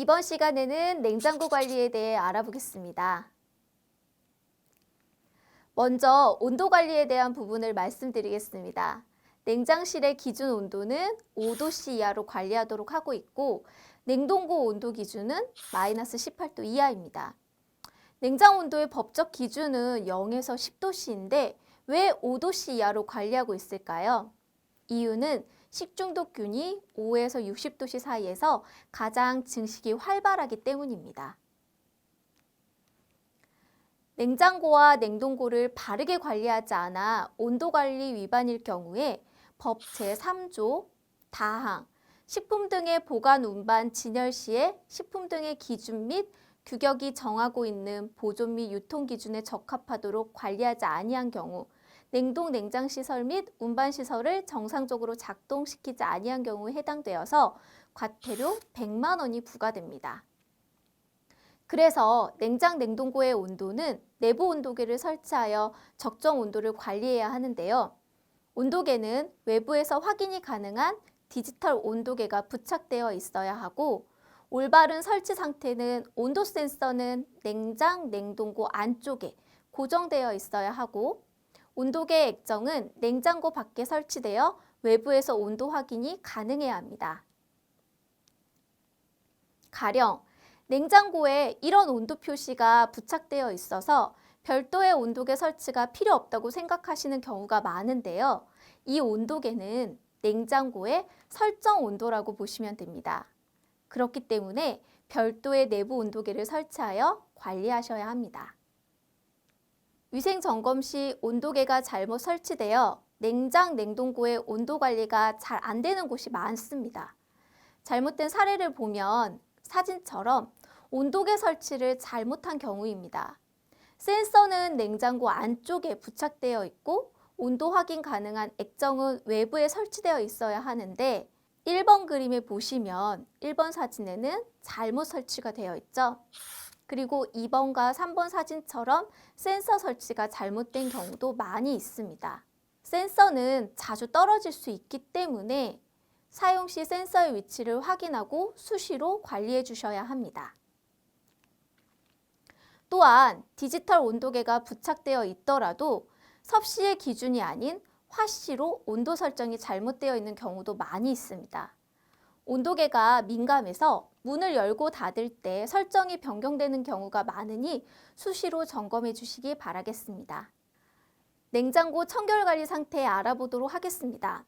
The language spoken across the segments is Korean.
이번 시간에는 냉장고 관리에 대해 알아보겠습니다. 먼저 온도 관리에 대한 부분을 말씀드리겠습니다. 냉장실의 기준 온도는 5도씨 이하로 관리하도록 하고 있고 냉동고 온도 기준은 마이너스 18도 이하입니다. 냉장 온도의 법적 기준은 0에서 10도씨인데 왜 5도씨 이하로 관리하고 있을까요? 이유는 식중독균이 5에서 60도씨 사이에서 가장 증식이 활발하기 때문입니다. 냉장고와 냉동고를 바르게 관리하지 않아 온도관리 위반일 경우에 법 제3조 다항, 식품 등의 보관 운반 진열 시에 식품 등의 기준 및 규격이 정하고 있는 보존 및 유통 기준에 적합하도록 관리하지 아니한 경우 냉동 냉장 시설 및 운반 시설을 정상적으로 작동시키지 아니한 경우에 해당되어서 과태료 100만 원이 부과됩니다. 그래서 냉장 냉동고의 온도는 내부 온도계를 설치하여 적정 온도를 관리해야 하는데요. 온도계는 외부에서 확인이 가능한 디지털 온도계가 부착되어 있어야 하고 올바른 설치 상태는 온도 센서는 냉장 냉동고 안쪽에 고정되어 있어야 하고 온도계 액정은 냉장고 밖에 설치되어 외부에서 온도 확인이 가능해야 합니다. 가령 냉장고에 이런 온도 표시가 부착되어 있어서 별도의 온도계 설치가 필요 없다고 생각하시는 경우가 많은데요. 이 온도계는 냉장고의 설정 온도라고 보시면 됩니다. 그렇기 때문에 별도의 내부 온도계를 설치하여 관리하셔야 합니다. 위생 점검 시 온도계가 잘못 설치되어 냉장 냉동고의 온도 관리가 잘 안 되는 곳이 많습니다. 잘못된 사례를 보면 사진처럼 온도계 설치를 잘못한 경우입니다. 센서는 냉장고 안쪽에 부착되어 있고 온도 확인 가능한 액정은 외부에 설치되어 있어야 하는데 1번 그림에 보시면 1번 사진에는 잘못 설치가 되어 있죠. 그리고 2번과 3번 사진처럼 센서 설치가 잘못된 경우도 많이 있습니다. 센서는 자주 떨어질 수 있기 때문에 사용 시 센서의 위치를 확인하고 수시로 관리해 주셔야 합니다. 또한 디지털 온도계가 부착되어 있더라도 섭씨의 기준이 아닌 화씨로 온도 설정이 잘못되어 있는 경우도 많이 있습니다. 온도계가 민감해서 문을 열고 닫을 때 설정이 변경되는 경우가 많으니 수시로 점검해 주시기 바라겠습니다. 냉장고 청결 관리 상태 알아보도록 하겠습니다.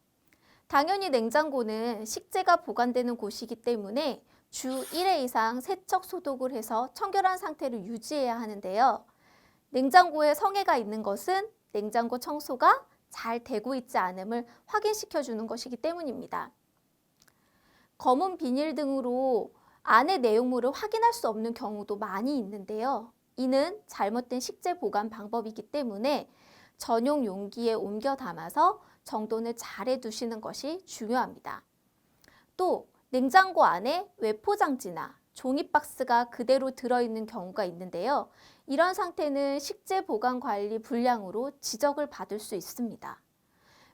당연히 냉장고는 식재가 보관되는 곳이기 때문에 주 1회 이상 세척 소독을 해서 청결한 상태를 유지해야 하는데요. 냉장고에 성에가 있는 것은 냉장고 청소가 잘 되고 있지 않음을 확인시켜 주는 것이기 때문입니다. 검은 비닐 등으로 안의 내용물을 확인할 수 없는 경우도 많이 있는데요. 이는 잘못된 식재 보관 방법이기 때문에 전용 용기에 옮겨 담아서 정돈을 잘 해두시는 것이 중요합니다. 또 냉장고 안에 외포장지나 종이박스가 그대로 들어있는 경우가 있는데요. 이런 상태는 식재 보관 관리 불량으로 지적을 받을 수 있습니다.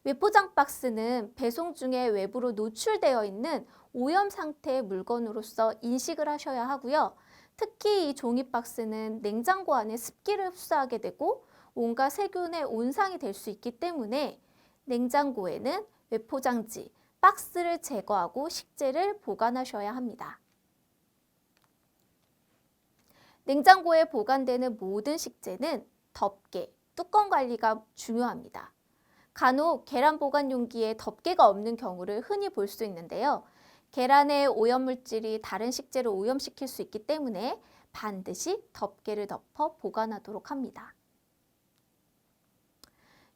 외포장 박스는 배송 중에 외부로 노출되어 있는 오염 상태의 물건으로서 인식을 하셔야 하고요. 특히 이 종이박스는 냉장고 안에 습기를 흡수하게 되고 온갖 세균의 온상이 될 수 있기 때문에 냉장고에는 외포장지, 박스를 제거하고 식재를 보관하셔야 합니다. 냉장고에 보관되는 모든 식재는 덮개, 뚜껑 관리가 중요합니다. 간혹 계란 보관 용기에 덮개가 없는 경우를 흔히 볼 수 있는데요. 계란의 오염물질이 다른 식재를 오염시킬 수 있기 때문에 반드시 덮개를 덮어 보관하도록 합니다.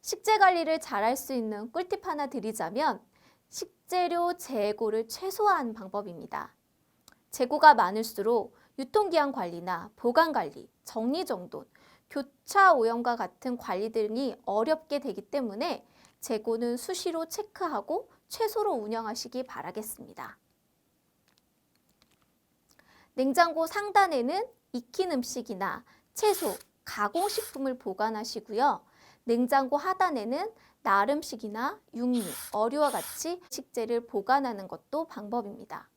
식재 관리를 잘할 수 있는 꿀팁 하나 드리자면 식재료 재고를 최소화하는 방법입니다. 재고가 많을수록 유통기한 관리나 보관 관리, 정리정돈, 교차 오염과 같은 관리 등이 어렵게 되기 때문에 재고는 수시로 체크하고 최소로 운영하시기 바라겠습니다. 냉장고 상단에는 익힌 음식이나 채소, 가공식품을 보관하시고요. 냉장고 하단에는 날음식이나 육류, 어류와 같이 식재를 보관하는 것도 방법입니다.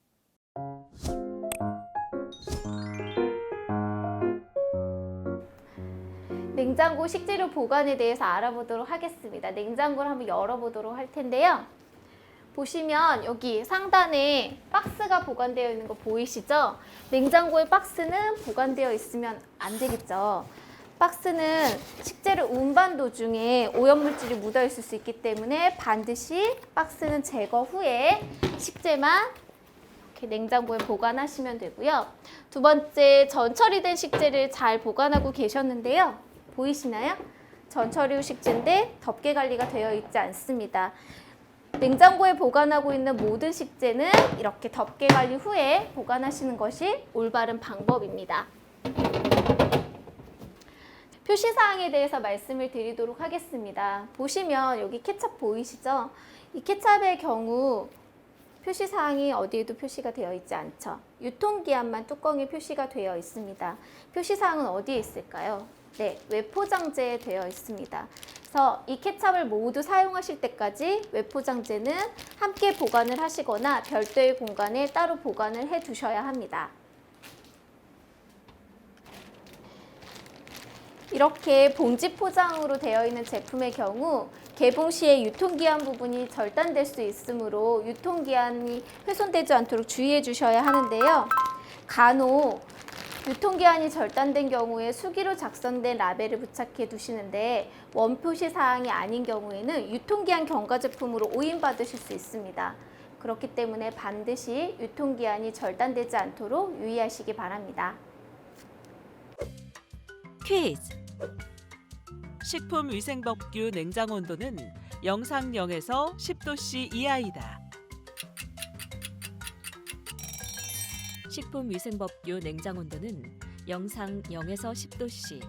냉장고 식재료 보관에 대해서 알아보도록 하겠습니다. 냉장고를 한번 열어보도록 할 텐데요. 보시면 여기 상단에 박스가 보관되어 있는 거 보이시죠? 냉장고에 박스는 보관되어 있으면 안 되겠죠. 박스는 식재를 운반 도중에 오염물질이 묻어 있을 수 있기 때문에 반드시 박스는 제거 후에 식재만 이렇게 냉장고에 보관하시면 되고요. 두 번째, 전처리된 식재를 잘 보관하고 계셨는데요. 보이시나요? 전처리 후 식재인데 덮개 관리가 되어 있지 않습니다. 냉장고에 보관하고 있는 모든 식재는 이렇게 덮개 관리 후에 보관하시는 것이 올바른 방법입니다. 표시사항에 대해서 말씀을 드리도록 하겠습니다. 보시면 여기 케첩 보이시죠? 이 케첩의 경우 표시사항이 어디에도 표시가 되어 있지 않죠. 유통기한만 뚜껑에 표시가 되어 있습니다. 표시사항은 어디에 있을까요? 네, 외포장재에 되어 있습니다. 그래서 이 케첩을 모두 사용하실 때까지 외포장재는 함께 보관을 하시거나 별도의 공간에 따로 보관을 해 두셔야 합니다. 이렇게 봉지 포장으로 되어 있는 제품의 경우 개봉 시에 유통기한 부분이 절단될 수 있으므로 유통기한이 훼손되지 않도록 주의해 주셔야 하는데요. 간혹 유통기한이 절단된 경우에 수기로 작성된 라벨을 부착해 두시는데 원표시 사항이 아닌 경우에는 유통기한 경과 제품으로 오인받으실 수 있습니다. 그렇기 때문에 반드시 유통기한이 절단되지 않도록 유의하시기 바랍니다. 퀴즈! 식품위생법규 냉장 온도는 영상 0에서 10도씨 이하이다. 식품위생법규 냉장 온도는 영상 0에서 10도씨,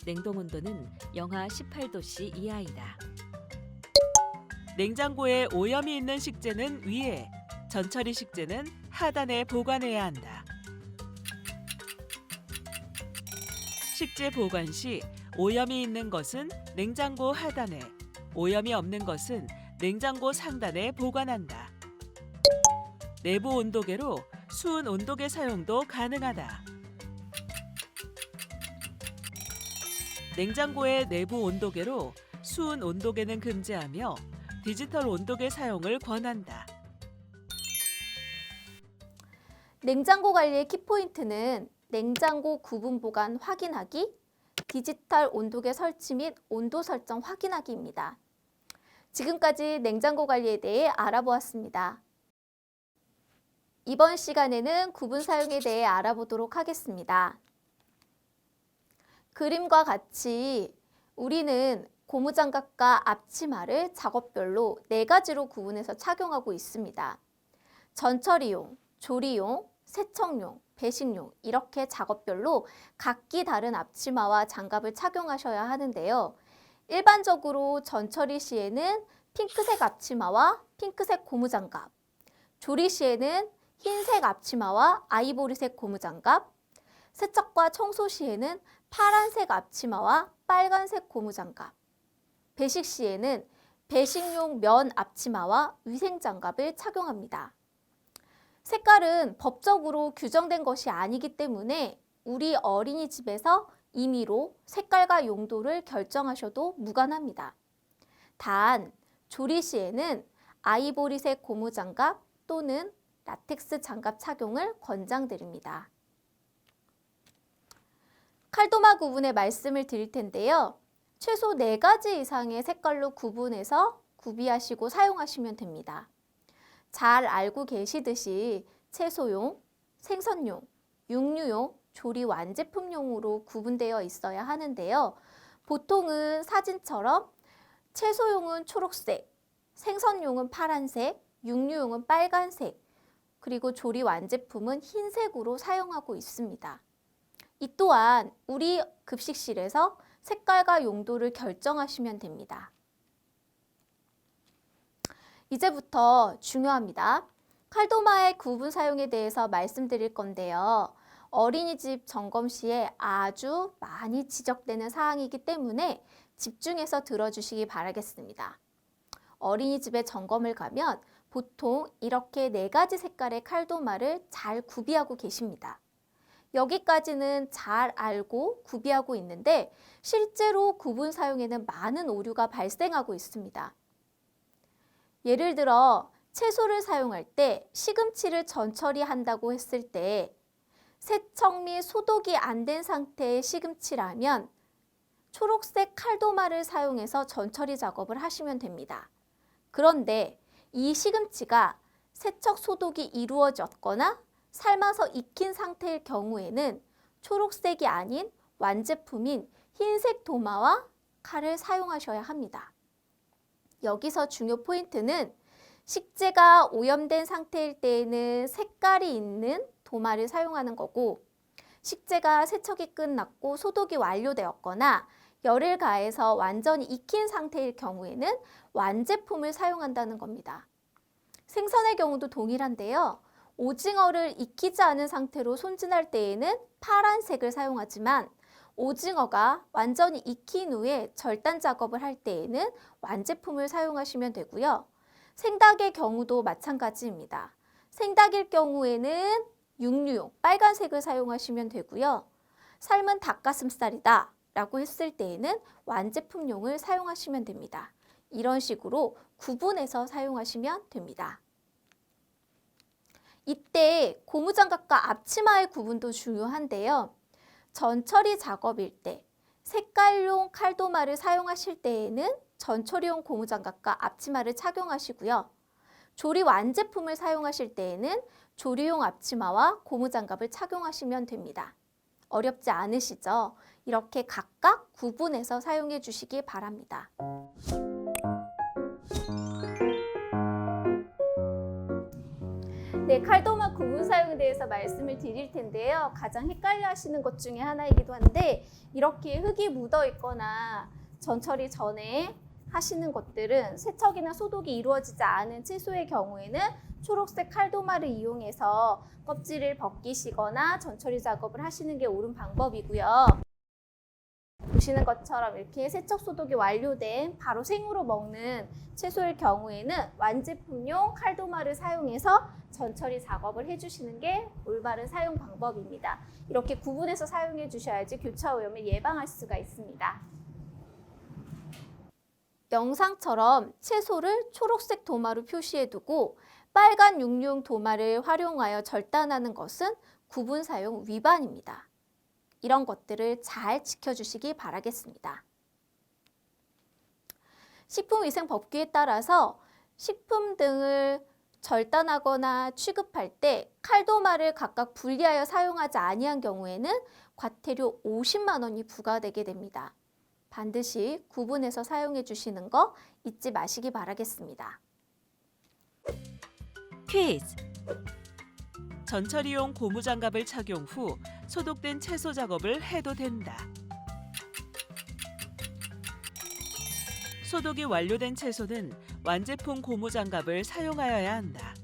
냉동 온도는 영하 18도씨 이하이다. 냉장고에 오염이 있는 식재는 위에, 전처리 식재는 하단에 보관해야 한다. 식재 보관 시 오염이 있는 것은 냉장고 하단에, 오염이 없는 것은 냉장고 상단에 보관한다. 내부 온도계로 수은 온도계 사용도 가능하다. 냉장고의 내부 온도계로 수은 온도계는 금지하며 디지털 온도계 사용을 권한다. 냉장고 관리의 키포인트는 냉장고 구분 보관 확인하기, 디지털 온도계 설치 및 온도 설정 확인하기입니다. 지금까지 냉장고 관리에 대해 알아보았습니다. 이번 시간에는 구분 사용에 대해 알아보도록 하겠습니다. 그림과 같이 우리는 고무장갑과 앞치마를 작업별로 4가지로 구분해서 착용하고 있습니다. 전처리용, 조리용, 세척용, 배식용 이렇게 작업별로 각기 다른 앞치마와 장갑을 착용하셔야 하는데요. 일반적으로 전처리 시에는 핑크색 앞치마와 핑크색 고무장갑, 조리 시에는 흰색 앞치마와 아이보리색 고무장갑, 세척과 청소 시에는 파란색 앞치마와 빨간색 고무장갑, 배식 시에는 배식용 면 앞치마와 위생장갑을 착용합니다. 색깔은 법적으로 규정된 것이 아니기 때문에 우리 어린이집에서 임의로 색깔과 용도를 결정하셔도 무관합니다. 단, 조리 시에는 아이보리색 고무장갑 또는 라텍스 장갑 착용을 권장드립니다. 칼도마 구분의 말씀을 드릴 텐데요. 최소 4가지 이상의 색깔로 구분해서 구비하시고 사용하시면 됩니다. 잘 알고 계시듯이 채소용, 생선용, 육류용, 조리 완제품용으로 구분되어 있어야 하는데요. 보통은 사진처럼 채소용은 초록색, 생선용은 파란색, 육류용은 빨간색, 그리고 조리 완제품은 흰색으로 사용하고 있습니다. 이 또한 우리 급식실에서 색깔과 용도를 결정하시면 됩니다. 이제부터 중요합니다. 칼도마의 구분 사용에 대해서 말씀드릴 건데요. 어린이집 점검 시에 아주 많이 지적되는 사항이기 때문에 집중해서 들어주시기 바라겠습니다. 어린이집에 점검을 가면 보통 이렇게 4가지 색깔의 칼도마를 잘 구비하고 계십니다. 여기까지는 잘 알고 구비하고 있는데 실제로 구분 사용에는 많은 오류가 발생하고 있습니다. 예를 들어 채소를 사용할 때 시금치를 전처리한다고 했을 때 세척 및 소독이 안 된 상태의 시금치라면 초록색 칼도마를 사용해서 전처리 작업을 하시면 됩니다. 그런데 이 시금치가 세척 소독이 이루어졌거나 삶아서 익힌 상태일 경우에는 초록색이 아닌 완제품인 흰색 도마와 칼을 사용하셔야 합니다. 여기서 중요 포인트는 식재가 오염된 상태일 때에는 색깔이 있는 도마를 사용하는 거고, 식재가 세척이 끝났고 소독이 완료되었거나 열을 가해서 완전히 익힌 상태일 경우에는 완제품을 사용한다는 겁니다. 생선의 경우도 동일한데요. 오징어를 익히지 않은 상태로 손질할 때에는 파란색을 사용하지만 오징어가 완전히 익힌 후에 절단 작업을 할 때에는 완제품을 사용하시면 되고요. 생닭의 경우도 마찬가지입니다. 생닭일 경우에는 육류용 빨간색을 사용하시면 되고요. 삶은 닭가슴살이다 라고 했을 때에는 완제품용을 사용하시면 됩니다. 이런 식으로 구분해서 사용하시면 됩니다. 이때 고무장갑과 앞치마의 구분도 중요한데요. 전처리 작업일 때 색깔용 칼도마를 사용하실 때에는 전처리용 고무장갑과 앞치마를 착용하시고요. 조리 완제품을 사용하실 때에는 조리용 앞치마와 고무장갑을 착용하시면 됩니다. 어렵지 않으시죠? 이렇게 각각 구분해서 사용해 주시기 바랍니다. 네, 칼도마 구분 사용에 대해서 말씀을 드릴 텐데요. 가장 헷갈려 하시는 것 중에 하나이기도 한데 이렇게 흙이 묻어 있거나 전처리 전에 하시는 것들은 세척이나 소독이 이루어지지 않은 채소의 경우에는 초록색 칼도마를 이용해서 껍질을 벗기시거나 전처리 작업을 하시는 게 옳은 방법이고요. 보시는 것처럼 이렇게 세척 소독이 완료된 바로 생으로 먹는 채소일 경우에는 완제품용 칼도마를 사용해서 전처리 작업을 해주시는 게 올바른 사용 방법입니다. 이렇게 구분해서 사용해 주셔야지 교차 오염을 예방할 수가 있습니다. 영상처럼 채소를 초록색 도마로 표시해 두고 빨간 육류용 도마를 활용하여 절단하는 것은 구분 사용 위반입니다. 이런 것들을 잘 지켜주시기 바라겠습니다. 식품위생법규에 따라서 식품 등을 절단하거나 취급할 때 칼도마를 각각 분리하여 사용하지 아니한 경우에는 과태료 50만 원이 부과되게 됩니다. 반드시 구분해서 사용해 주시는 거 잊지 마시기 바라겠습니다. 퀴즈. 전처리용 고무장갑을 착용 후 소독된 채소 작업을 해도 된다. 소독이 완료된 채소는 완제품 고무장갑을 사용하여야 한다.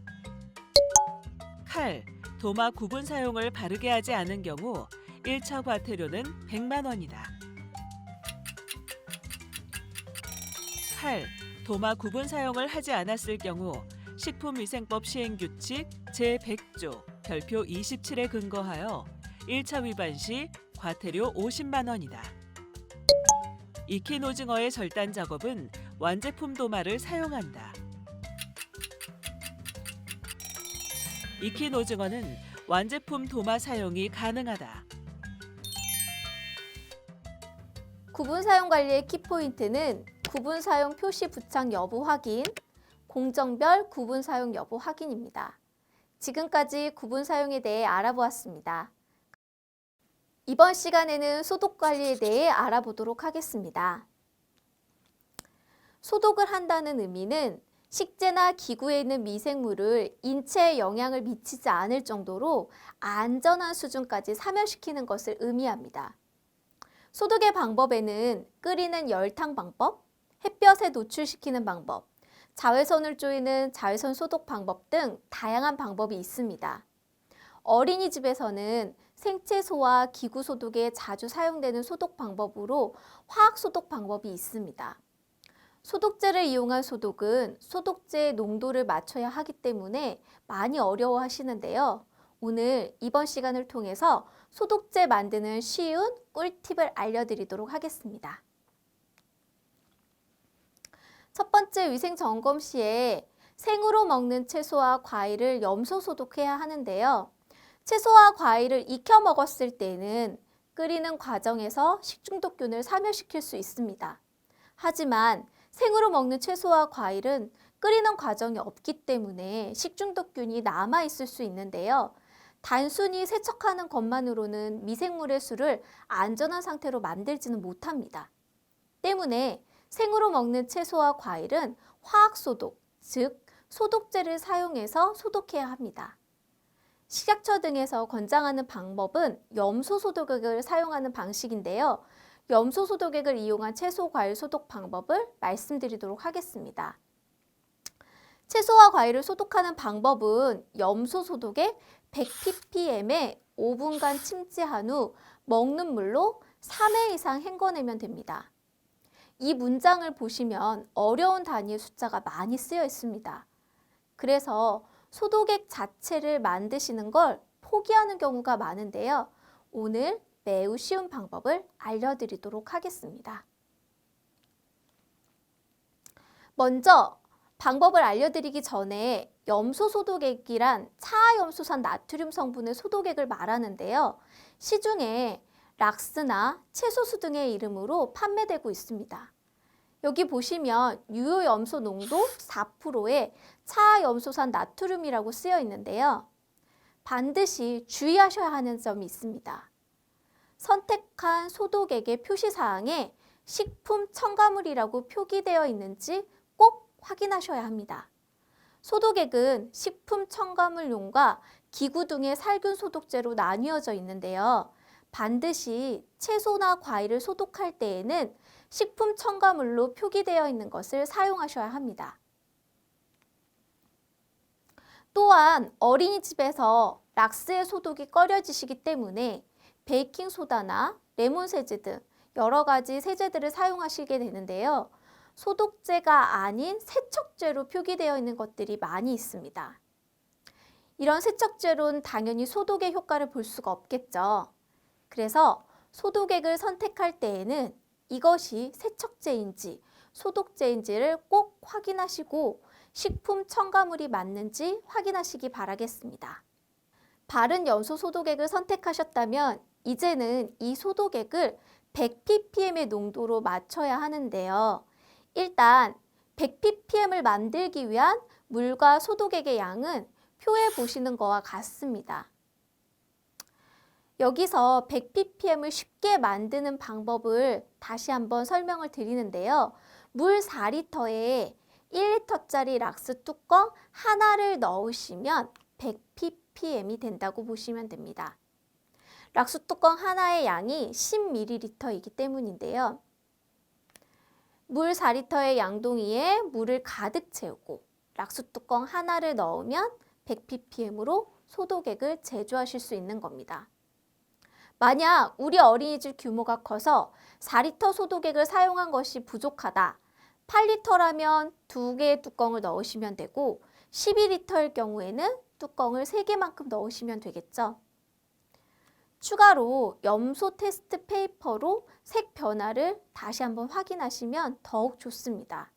칼, 도마 구분 사용을 바르게 하지 않은 경우 1차 과태료는 100만 원이다. 칼, 도마 구분 사용을 하지 않았을 경우 식품위생법 시행규칙 제100조 별표 27에 근거하여 1차 위반 시 과태료 50만 원이다. 익힌 오징어의 절단 작업은 완제품 도마를 사용한다. 익힌 오징어는 완제품 도마 사용이 가능하다. 구분 사용 관리의 키포인트는 구분 사용 표시 부착 여부 확인, 공정별 구분 사용 여부 확인입니다. 지금까지 구분 사용에 대해 알아보았습니다. 이번 시간에는 소독 관리에 대해 알아보도록 하겠습니다. 소독을 한다는 의미는 식재나 기구에 있는 미생물을 인체에 영향을 미치지 않을 정도로 안전한 수준까지 사멸시키는 것을 의미합니다. 소독의 방법에는 끓이는 열탕 방법, 햇볕에 노출시키는 방법, 자외선을 쪼이는 자외선 소독 방법 등 다양한 방법이 있습니다. 어린이집에서는 생채소와 기구 소독에 자주 사용되는 소독 방법으로 화학 소독 방법이 있습니다. 소독제를 이용한 소독은 소독제의 농도를 맞춰야 하기 때문에 많이 어려워하시는데요. 오늘 이번 시간을 통해서 소독제 만드는 쉬운 꿀팁을 알려드리도록 하겠습니다. 첫 번째 위생 점검 시에 생으로 먹는 채소와 과일을 염소 소독해야 하는데요. 채소와 과일을 익혀 먹었을 때는 끓이는 과정에서 식중독균을 사멸시킬 수 있습니다. 하지만 생으로 먹는 채소와 과일은 끓이는 과정이 없기 때문에 식중독균이 남아있을 수 있는데요. 단순히 세척하는 것만으로는 미생물의 수를 안전한 상태로 만들지는 못합니다. 때문에 생으로 먹는 채소와 과일은 화학소독, 즉 소독제를 사용해서 소독해야 합니다. 식약처 등에서 권장하는 방법은 염소 소독액을 사용하는 방식인데요. 염소 소독액을 이용한 채소, 과일 소독 방법을 말씀드리도록 하겠습니다. 채소와 과일을 소독하는 방법은 염소 소독액 100ppm에 5분간 침지한 후 먹는 물로 3회 이상 헹궈내면 됩니다. 이 문장을 보시면 어려운 단위의 숫자가 많이 쓰여 있습니다. 그래서 소독액 자체를 만드시는 걸 포기하는 경우가 많은데요. 오늘 매우 쉬운 방법을 알려드리도록 하겠습니다. 먼저 방법을 알려드리기 전에 염소 소독액이란 차염소산 나트륨 성분의 소독액을 말하는데요. 시중에 락스나 채소수 등의 이름으로 판매되고 있습니다. 여기 보시면 유효염소 농도 4%에 차염소산 나트륨이라고 쓰여 있는데요. 반드시 주의하셔야 하는 점이 있습니다. 선택한 소독액의 표시사항에 식품 첨가물이라고 표기되어 있는지 꼭 확인하셔야 합니다. 소독액은 식품 첨가물용과 기구 등의 살균 소독제로 나뉘어져 있는데요. 반드시 채소나 과일을 소독할 때에는 식품 첨가물로 표기되어 있는 것을 사용하셔야 합니다. 또한 어린이집에서 락스의 소독이 꺼려지시기 때문에 베이킹소다나 레몬세제 등 여러 가지 세제들을 사용하시게 되는데요. 소독제가 아닌 세척제로 표기되어 있는 것들이 많이 있습니다. 이런 세척제로는 당연히 소독의 효과를 볼 수가 없겠죠. 그래서 소독액을 선택할 때에는 이것이 세척제인지 소독제인지를 꼭 확인하시고 식품 첨가물이 맞는지 확인하시기 바라겠습니다. 바른 염소 소독액을 선택하셨다면 이제는 이 소독액을 100ppm의 농도로 맞춰야 하는데요. 일단 100ppm을 만들기 위한 물과 소독액의 양은 표에 보시는 것과 같습니다. 여기서 100ppm을 쉽게 만드는 방법을 다시 한번 설명을 드리는데요. 물 4리터에 1리터짜리 락스 뚜껑 하나를 넣으시면 100ppm이 된다고 보시면 됩니다. 락스 뚜껑 하나의 양이 10ml이기 때문인데요. 물 4리터의 양동이에 물을 가득 채우고 락스 뚜껑 하나를 넣으면 100ppm으로 소독액을 제조하실 수 있는 겁니다. 만약 우리 어린이집 규모가 커서 4리터 소독액을 사용한 것이 부족하다. 8리터라면 2개의 뚜껑을 넣으시면 되고 12리터일 경우에는 뚜껑을 3개만큼 넣으시면 되겠죠. 추가로 염소 테스트 페이퍼로 색 변화를 다시 한번 확인하시면 더욱 좋습니다.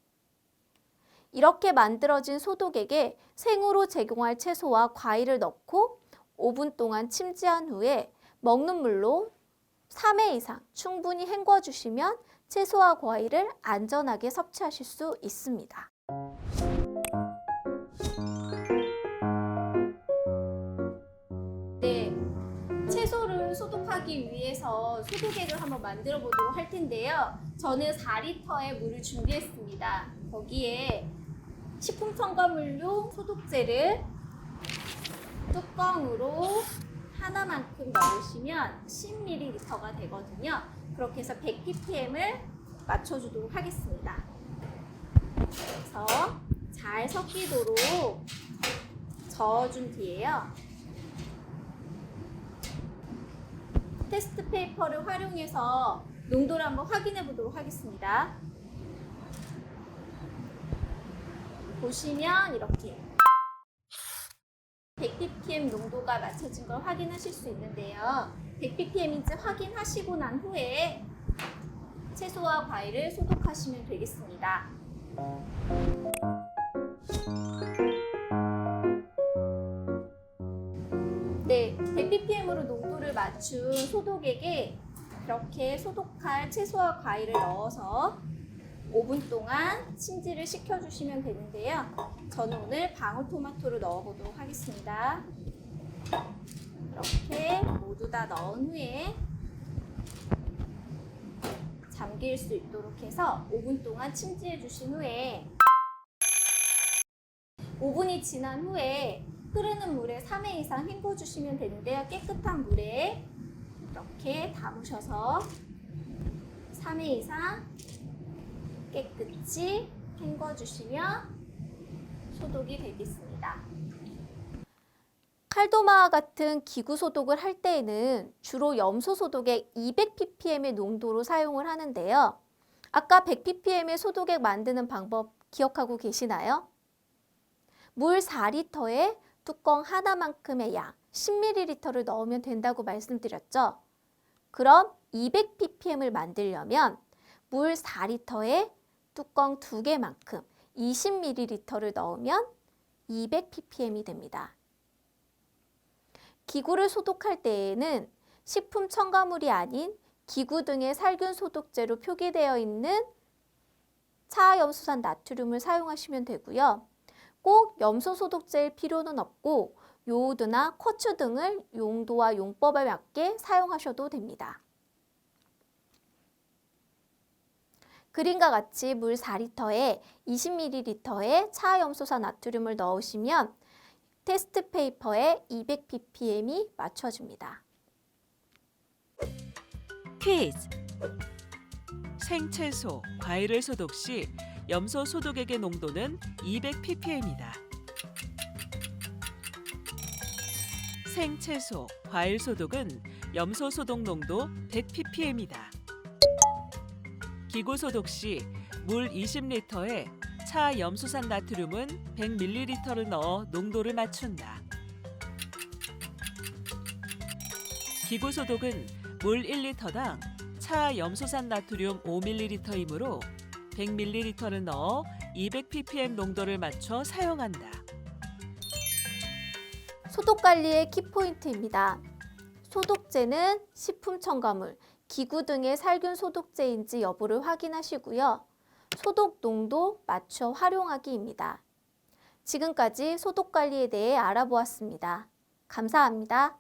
이렇게 만들어진 소독액에 생으로 제공할 채소와 과일을 넣고 5분 동안 침지한 후에 먹는 물로 3회 이상 충분히 헹궈주시면 채소와 과일을 안전하게 섭취하실 수 있습니다. 네, 채소를 소독하기 위해서 소독액을 한번 만들어 보도록 할 텐데요. 저는 4리터의 물을 준비했습니다. 거기에 식품 첨가물용 소독제를 뚜껑으로 하나만큼 넣으시면 10ml가 되거든요. 그렇게 해서 100ppm을 맞춰주도록 하겠습니다. 그래서 잘 섞이도록 저어준 뒤에요. 테스트 페이퍼를 활용해서 농도를 한번 확인해 보도록 하겠습니다. 보시면 이렇게 100ppm 농도가 맞춰진 걸 확인하실 수 있는데요. 100ppm인지 확인하시고 난 후에 채소와 과일을 소독하시면 되겠습니다. 네, 100ppm으로 농도를 맞춘 소독액에 이렇게 소독할 채소와 과일을 넣어서 5분 동안 침지를 시켜주시면 되는데요. 저는 오늘 방울토마토를 넣어보도록 하겠습니다. 이렇게 모두 다 넣은 후에 잠길 수 있도록 해서 5분 동안 침지해 주신 후에 5분이 지난 후에 흐르는 물에 3회 이상 헹궈 주시면 되는데요. 깨끗한 물에 이렇게 담으셔서 3회 이상 깨끗이 헹궈 주시면 소독이 되겠습니다. 칼도마와 같은 기구 소독을 할 때에는 주로 염소 소독액 200ppm의 농도로 사용을 하는데요. 아까 100ppm의 소독액 만드는 방법 기억하고 계시나요? 물 4리터에 뚜껑 하나만큼의 양 10ml를 넣으면 된다고 말씀드렸죠. 그럼 200ppm을 만들려면 물 4리터에 뚜껑 2개만큼 20ml를 넣으면 200ppm이 됩니다. 기구를 소독할 때에는 식품 첨가물이 아닌 기구 등의 살균 소독제로 표기되어 있는 차염수산 나트륨을 사용하시면 되고요. 꼭 염소 소독제일 필요는 없고 요오드나 쿼츠 등을 용도와 용법에 맞게 사용하셔도 됩니다. 그림과 같이 물 4리터에 20ml의 차염소산 나트륨을 넣으시면 테스트 페이퍼에 200ppm이 맞춰집니다. 퀴즈! 생채소, 과일을 소독 시 염소 소독액의 농도는 200ppm이다. 생채소, 과일 소독은 염소 소독 농도 100ppm이다. 기구 소독 시 물 20리터에 차 염소산 나트륨은 100ml를 넣어 농도를 맞춘다. 기구 소독은 물 1리터당 차 염소산 나트륨 5ml이므로 100ml를 넣어 200ppm 농도를 맞춰 사용한다. 소독 관리의 키포인트입니다. 소독제는 식품 첨가물, 기구 등의 살균 소독제인지 여부를 확인하시고요. 소독 농도 맞춰 활용하기입니다. 지금까지 소독 관리에 대해 알아보았습니다. 감사합니다.